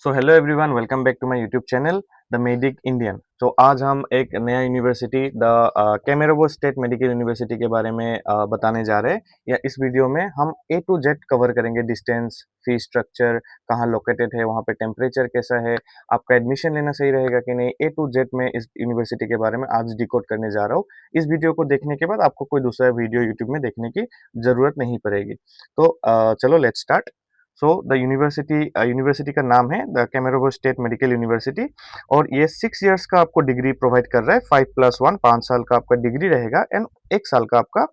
So hello everyone, welcome back to my YouTube channel the medic Indian. तो आज हम एक नया university the Kemerovo state medical university के बारे में बताने जा रहे हैं। या इस वीडियो में हम ए टू जेड कवर करेंगे। डिस्टेंस, फीस स्ट्रक्चर, कहाँ लोकेटेड है, वहाँ पे टेम्परेचर कैसा है, आपका एडमिशन लेना सही रहेगा कि नहीं, ए टू जेड में इस यूनिवर्सिटी के बारे में आज डिकोड करने जा रहा हूँ। इस वीडियो को देखने के बाद आपको कोई दूसरा वीडियो यूट्यूब में देखने की जरूरत नहीं पड़ेगी। तो चलो let's start. So the university का नाम है the Kemerovo state medical university. और ये 6 इयर्स का आपको डिग्री प्रोवाइड कर रहा है। 5+1 5 साल का आपका डिग्री रहेगा एंड 1 साल का आपका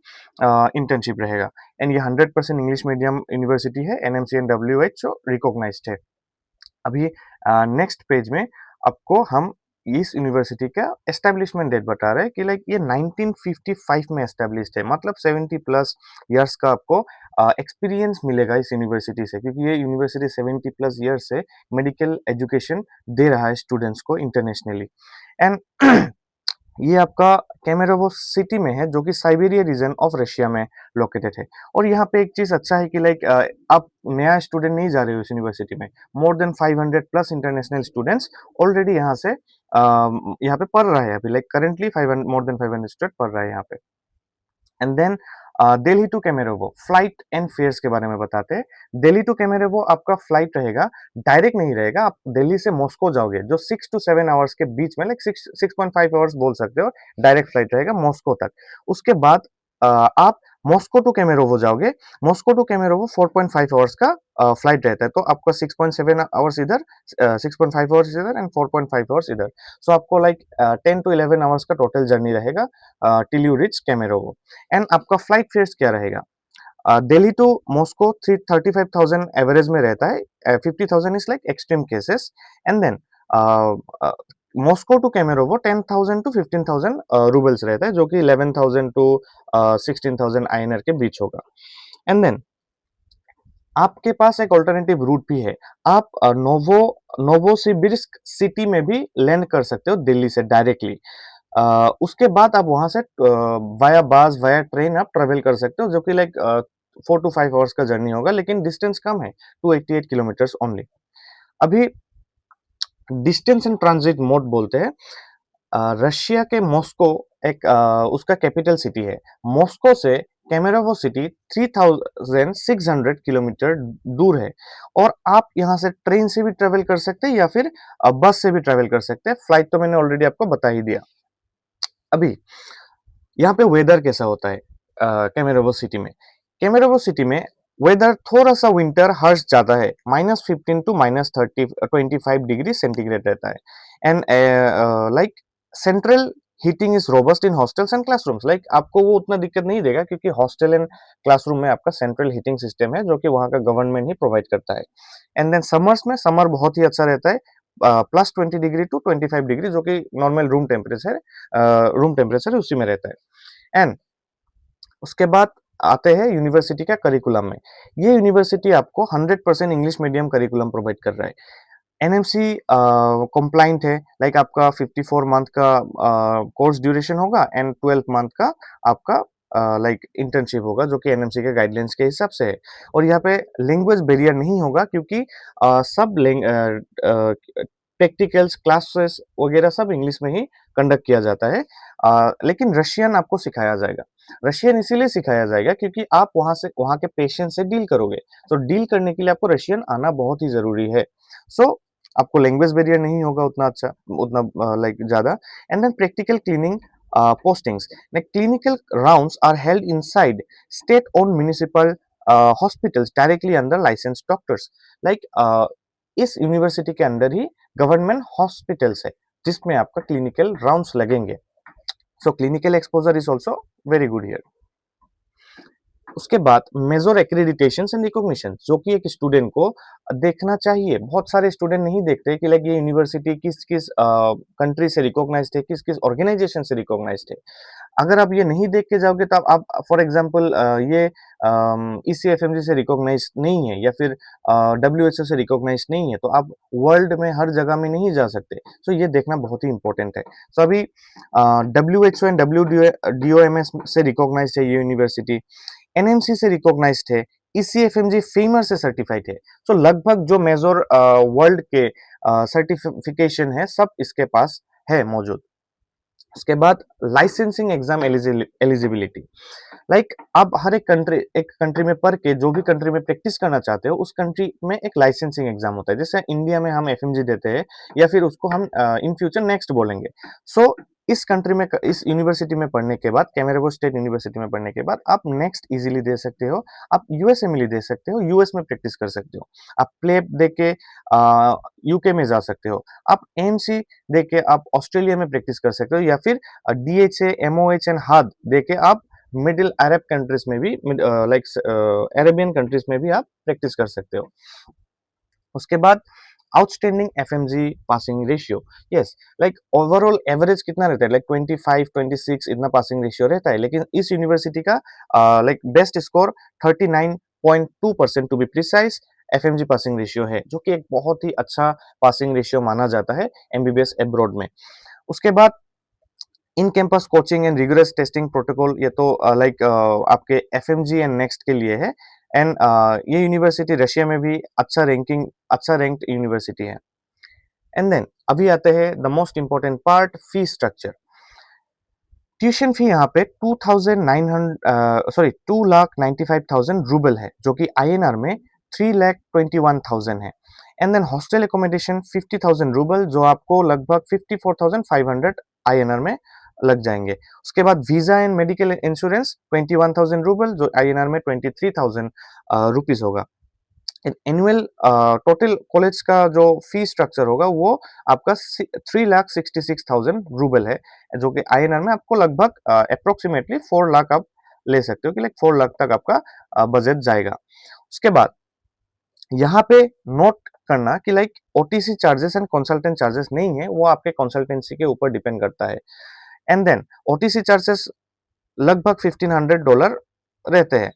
इंटर्नशिप रहेगा। एंड ये 100% इंग्लिश मीडियम यूनिवर्सिटी है, एनएमसी एंड WHO रिकॉग्नाइज्ड है। अभी नेक्स्ट पेज में आपको हम इस यूनिवर्सिटी का एस्टेब्लिशमेंट डेट बता रहे हैं कि लाइक ये 1955 में एस्टेब्लिश्ड है। मतलब 70+ इयर्स का आपको एक्सपीरियंस मिलेगा इस यूनिवर्सिटी से, क्योंकि ये यूनिवर्सिटी 70+ इयर्स से मेडिकल एजुकेशन दे रहा है स्टूडेंट्स को इंटरनेशनली। एंड ये आपका कैमेरोवो सिटी में है, जो कि साइबेरिया रीजन ऑफ रशिया में लोकेटेड है। और यहाँ पे एक चीज अच्छा है कि लाइक आप नया स्टूडेंट नहीं जा रहे हो इस यूनिवर्सिटी में। More than 500+ international students already यहाँ से यहाँ पे पढ़ रहा है। अभी like currently 500 more than 500 student पढ़ रहा है यहाँ पे। And then Delhi to Kemerovo flight and fares के बारे में बताते हैं। दिल्ली टू कैमेरोवो आपका फ्लाइट रहेगा, डायरेक्ट नहीं रहेगा। आप दिल्ली से मॉस्को जाओगे, जो 6 to 7 आवर्स के बीच में, लाइक 6.5 आवर्स बोल सकते हो, डायरेक्ट फ्लाइट रहेगा मॉस्को तक। उसके बाद आप मॉस्को टू कैमेरोवो जाओगे। मॉस्को टू कैमेरोवो 4.5 आवर्स का फ्लाइट रहता है। तो आपका 6.7 आवर्स इधर, 6.5 आवर्स इधर एंड 4.5 आवर्स इधर। सो आपको लाइक 10 to 11 आवर्स का टोटल जर्नी रहेगा टिल यू रिच कैमेरोवो। एंड आपका फ्लाइट फेयर्स क्या रहेगा? दिल्ली टू मॉस्को 35,000 एवरेज में रहता है। 50,000 is like extreme cases. And then Moscow to Kemerovo 10,000 to 15,000 roubles रहता है, जो कि 11,000 to 16,000 INR के बीच होगा। एंड देन आपके पास एक ऑल्टरनेटिव रूट भी है। आप नोवोसिबिर्स्क सिटी में भी लैंड कर सकते हो दिल्ली से डायरेक्टली। उसके बाद आप वहां से वाया बस वाया ट्रेन आप ट्रेवल कर सकते हो, जो कि लाइक 4 to 5 आवर्स का जर्नी होगा, लेकिन डिस्टेंस कम है, 288 किलोमीटर ओनली। अभी डिस्टेंस एंड ट्रांजिट मोड बोलते हैं। रशिया के मॉस्को एक उसका कैपिटल सिटी है। मॉस्को से कैमेरोवो सिटी 3,600 किलोमीटर दूर है। और आप यहाँ से ट्रेन से भी ट्रेवल कर सकते हैं या फिर बस से भी ट्रेवल कर सकते हैं। फ्लाइट तो मैंने ऑलरेडी आपको बता ही दिया। अभी यहाँ पे वेदर कैसा होता है कैमेरोवो सिटी में? कैमेरोवो सिटी में वेदर थोड़ा सा विंटर हर्ष जाता है, -15 to -25 डिग्री सेंटीग्रेड रहता है। And like central heating is robust in hostels and classrooms. Like आपको वो उतना दिक्कत नहीं देगा, क्योंकि हॉस्टल एंड क्लासरूम में आपका सेंट्रल हीटिंग सिस्टम है, जो कि वहाँ का गवर्नमेंट ही प्रोवाइड करता है। एंड देन समर्स में समर बहुत ही अच्छा रहता है, +20 डिग्री to 25 डिग्री, जो कि नॉर्मल रूम टेम्परेचर है, उसी में रहता है। एंड उसके बाद आते हैं यूनिवर्सिटी का करिकुलम में। ये यूनिवर्सिटी आपको 100% इंग्लिश मीडियम करिकुलम प्रोवाइड कर रहा है। एनएमसी कंप्लाइंट है। लाइक आपका 54 मंथ का कोर्स ड्यूरेशन होगा एंड 12 मंथ का आपका लाइक इंटर्नशिप होगा, जो कि एनएमसी के गाइडलाइंस के हिसाब से है। और यहाँ पे लैंग्वेज बैरियर नहीं होगा, क्योंकि सब प्रैक्टिकल्स क्लासेस वगैरह सब इंग्लिश में ही कंडक्ट किया जाता है। लेकिन रशियन आपको सिखाया जाएगा। रशियन इसीलिए सिखाया जाएगा क्योंकि आप वहाँ के पेशेंट से डील करोगे। तो डील करने के लिए आपको रशियन आना बहुत ही जरूरी है। सो आपको लैंग्वेज बैरियर नहीं होगा उतना अच्छा, उतना लाइक ज्यादा। And then practical clinical postings. Like clinical rounds are held inside state-owned municipal hospitals directly under licensed doctors. Like इस यूनिवर्सिटी के अंदर ही गवर्नमेंट हॉस्पिटल्स है, जिसमें आपका क्लिनिकल राउंड्स लगेंगे। So clinical exposure is also very good here. उसके बाद major accreditation and recognition, जो कि एक स्टूडेंट को देखना चाहिए। बहुत सारे स्टूडेंट नहीं देखते कि लाइक ये यूनिवर्सिटी किस किस कंट्री से रिकॉग्नाइज्ड है, किस किस ऑर्गेनाइजेशन से रिकॉग्नाइज्ड है। अगर आप ये नहीं देख के जाओगे, तो आप फॉर एग्जांपल ये ECFMG से रिकॉग्नाइज नहीं है या फिर WHO से रिकॉग्नाइज नहीं है, तो आप वर्ल्ड में हर जगह में नहीं जा सकते। सो ये देखना बहुत ही इंपॉर्टेंट है। सो अभी WHO एंड WDOMS से रिकॉग्नाइज है ये यूनिवर्सिटी, एनएमसी से रिकॉग्नाइज्ड है, ECFMG फेमर से सर्टिफाइड है। सो लगभग जो मेजर वर्ल्ड के सर्टिफिकेशन है सब इसके पास है मौजूद। उसके बाद लाइसेंसिंग एग्जाम एलिजिबिलिटी, लाइक आप हर एक कंट्री में पढ़ के जो भी कंट्री में प्रैक्टिस करना चाहते हो उस कंट्री में एक लाइसेंसिंग एग्जाम होता है। जैसे इंडिया में हम एफएमजी देते हैं या फिर उसको हम इन फ्यूचर नेक्स्ट बोलेंगे। सो इस कंट्री में इस यूनिवर्सिटी में पढ़ने के बाद, कैमेरोबो स्टेट यूनिवर्सिटी में पढ़ने के बाद आप नेक्स्ट इजीली दे सकते हो। आप यूएसएमएलई दे सकते हो, यूएस में प्रैक्टिस कर सकते हो। आप प्लेब दे के यूके में जा सकते हो। आप एमसी दे के आप ऑस्ट्रेलिया में प्रैक्टिस कर सकते हो, या फिर डीएचए, एमओएच एंड हाद दे के आप मिडिल अरब कंट्रीज में भी, लाइक अरेबियन कंट्रीज में भी आप प्रैक्टिस कर सकते हो। उसके बाद outstanding FMG passing ratio, yes, like overall average कितना रहता है, लाइक 25 26 इतना पासिंग रेशियो रहता है, लेकिन इस यूनिवर्सिटी का like best score 39.2% to be precise FMG passing ratio है, जो कि एक बहुत ही अच्छा पासिंग रेशियो माना जाता है एमबीबीएस एब्रॉड में। उसके बाद in campus coaching and rigorous testing protocol, ये तो लाइक आपके एफएमजी एंड नेक्स्ट के लिए है। एंड ये यूनिवर्सिटी रशिया में भी अच्छा रैंक्ड यूनिवर्सिटी है। एंड देन अभी आते हैं the most important part, fee structure. Tuition fee यहाँ पे 2,95,000 रूबल है, जो कि आईएनआर में 3,21,000 है। And then hostel accommodation 50,000 rouble, जो आपको लगभग 54,500 आईएनआर में लग जाएंगे। उसके बाद visa and medical insurance 21,000 rouble, जो आईएनआर में 23,000 रुपीज होगा। एनुअल टोटल कॉलेज का जो फी स्ट्रक्चर होगा वो आपका 3,66,000 रूबल है, जो कि आईएनआर में आपको लगभग अप्रोक्सीमेटली 4 लाख आप ले सकते हो कि लाइक 4 लाख तक आपका बजट जाएगा। उसके बाद यहाँ पे नोट करना कि like OTC charges and consultant charges नहीं है, वो आपके कंसल्टेंसी के ऊपर डिपेंड करता है। एंड देन ओटीसी चार्जेस लगभग $1,500 रहते हैं।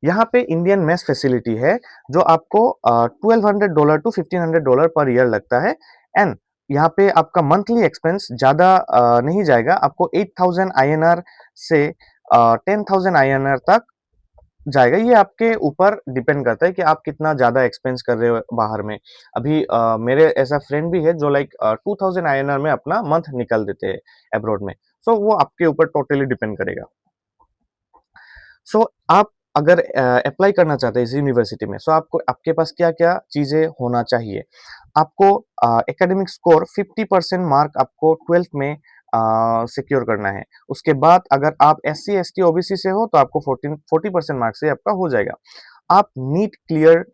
यहाँ पे इंडियन मेस फैसिलिटी है, जो आपको $1,200 टू $1,500 पर ईयर लगता है। एंड यहाँ पे आपका मंथली एक्सपेंस ज्यादा नहीं जाएगा, आपको 8,000 आईएनआर से 10,000 आईएनआर तक जाएगा। ये आपके ऊपर डिपेंड करता है कि आप कितना ज्यादा एक्सपेंस कर रहे हो बाहर में। अभी मेरे ऐसा फ्रेंड भी है जो लाइक 2,000 आईएनआर में अपना मंथ निकाल देते हैं अब्रॉड में। सो वो आपके ऊपर टोटली डिपेंड करेगा। सो आप अगर अप्लाई करना चाहते हैं इस यूनिवर्सिटी में, सो आपको आपके पास क्या क्या चीजें होना चाहिए। आपको एकेडमिक स्कोर 50% मार्क आपको 12th में सिक्योर करना है। उसके बाद अगर आप SC ST OBC से हो तो आपको 40% मार्क्स से आपका हो जाएगा। आप नीट क्लियर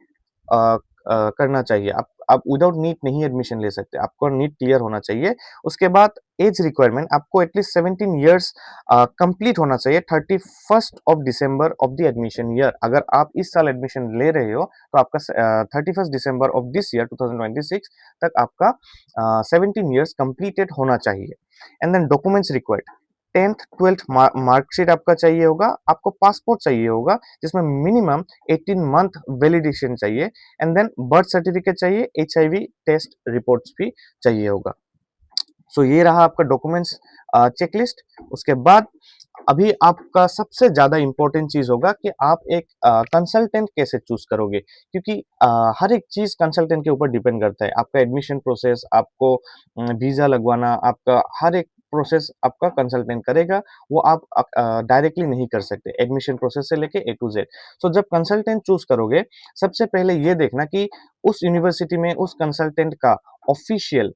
करना चाहिए। आप विदाउट नीट नहीं एडमिशन ले सकते, आपको नीट क्लियर होना चाहिए। उसके बाद एज रिक्वायरमेंट, आपको एटलीस्ट 17 ईयर्स कंप्लीट होना चाहिए 31st of December of the admission year. अगर आप इस साल एडमिशन ले रहे हो तो आपका 31st December of this year 2026 तक आपका 17 ईयर्स कंप्लीटेड होना चाहिए। And then documents required, 10th 12th marksheet आपका चाहिए होगा, आपको पासपोर्ट चाहिए होगा जिसमें मिनिमम 18 मंथ वैलिडेशन चाहिए। एंड देन बर्थ सर्टिफिकेट चाहिए, HIV टेस्ट रिपोर्ट्स भी चाहिए होगा। सो ये रहा आपका डॉक्यूमेंट्स चेकलिस्ट। उसके बाद अभी आपका सबसे ज्यादा इंपॉर्टेंट चीज होगा कि आप एक कंसल्टेंट कैसे चूज करोगे, क्योंकि हर एक चीज कंसल्टेंट के ऊपर डिपेंड करता है। आपका एडमिशन प्रोसेस, आपको वीजा लगवाना, आपका हर एक प्रोसेस आपका कंसल्टेंट करेगा, वो आप डायरेक्टली नहीं कर सकते, एडमिशन प्रोसेस से लेके A to Z। सो जब कंसल्टेंट चूज करोगे, सबसे पहले ये देखना कि उस यूनिवर्सिटी में उस कंसल्टेंट का ऑफिशियल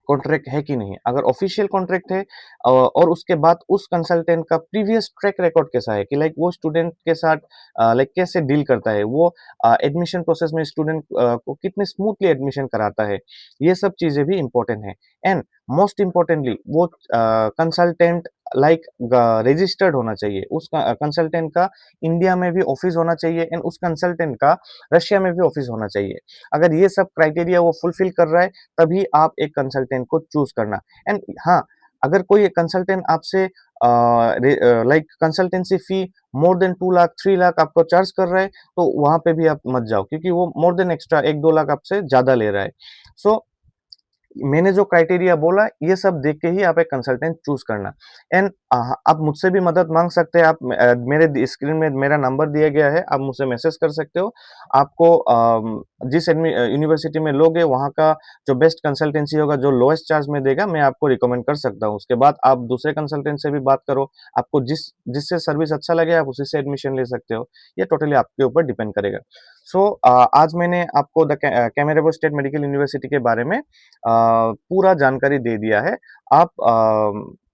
कॉन्ट्रैक्ट है कि नहीं। अगर ऑफिशियल कॉन्ट्रैक्ट है और उसके बाद उस कंसल्टेंट का प्रीवियस ट्रैक रिकॉर्ड कैसा है कि लाइक वो स्टूडेंट के साथ लाइक कैसे डील करता है, वो एडमिशन प्रोसेस में स्टूडेंट को कितने स्मूथली एडमिशन कराता है, ये सब चीजें भी इंपॉर्टेंट है। एंड मोस्ट इम्पोर्टेंटली वो कंसल्टेंट लाइक रजिस्टर्ड होना चाहिए, उस कंसल्टेंट का इंडिया में भी ऑफिस होना चाहिए एंड उस कंसल्टेंट का रशिया में भी ऑफिस होना चाहिए। अगर ये सब क्राइटेरिया वो फुलफिल कर रहा है तभी आप एक कंसल्टेंट को चूज करना। एंड हाँ, अगर कोई कंसल्टेंट आपसे लाइक कंसल्टेंसी फी मोर देन 2 लाख 3 लाख आपको चार्ज कर रहा है तो वहां पे भी आप मत जाओ, क्योंकि वो मोर देन एक्स्ट्रा 1-2 लाख आपसे ज्यादा ले रहा है। सो मैंने जो क्राइटेरिया बोला ये सब देख के ही आप एक कंसल्टेंट चूज़ करना। एंड आप मुझसे भी मदद माँग सकते हैं, आप मेरे स्क्रीन में मेरा नंबर दिया गया है, आप मुझसे मैसेज कर सकते हो। आपको जिस यूनिवर्सिटी में लोगे वहाँ का जो बेस्ट कंसल्टेंसी होगा, जो लोएस्ट चार्ज में देगा, मैं आपको रिकमेंड कर सकता हूँ। उसके बाद आप दूसरे कंसल्टेंट से भी बात करो, आपको जिससे सर्विस अच्छा लगे आप उसी से एडमिशन ले सकते हो। ये टोटली आपके ऊपर डिपेंड करेगा। सो आज मैंने आपको कैमेरोबो स्टेट मेडिकल यूनिवर्सिटी के बारे में पूरा जानकारी दे दिया है। आप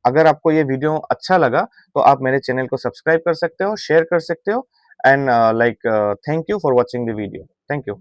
अगर आपको ये वीडियो अच्छा लगा तो आप मेरे चैनल को सब्सक्राइब कर सकते हो, शेयर कर सकते हो and thank you for watching the video. Thank you.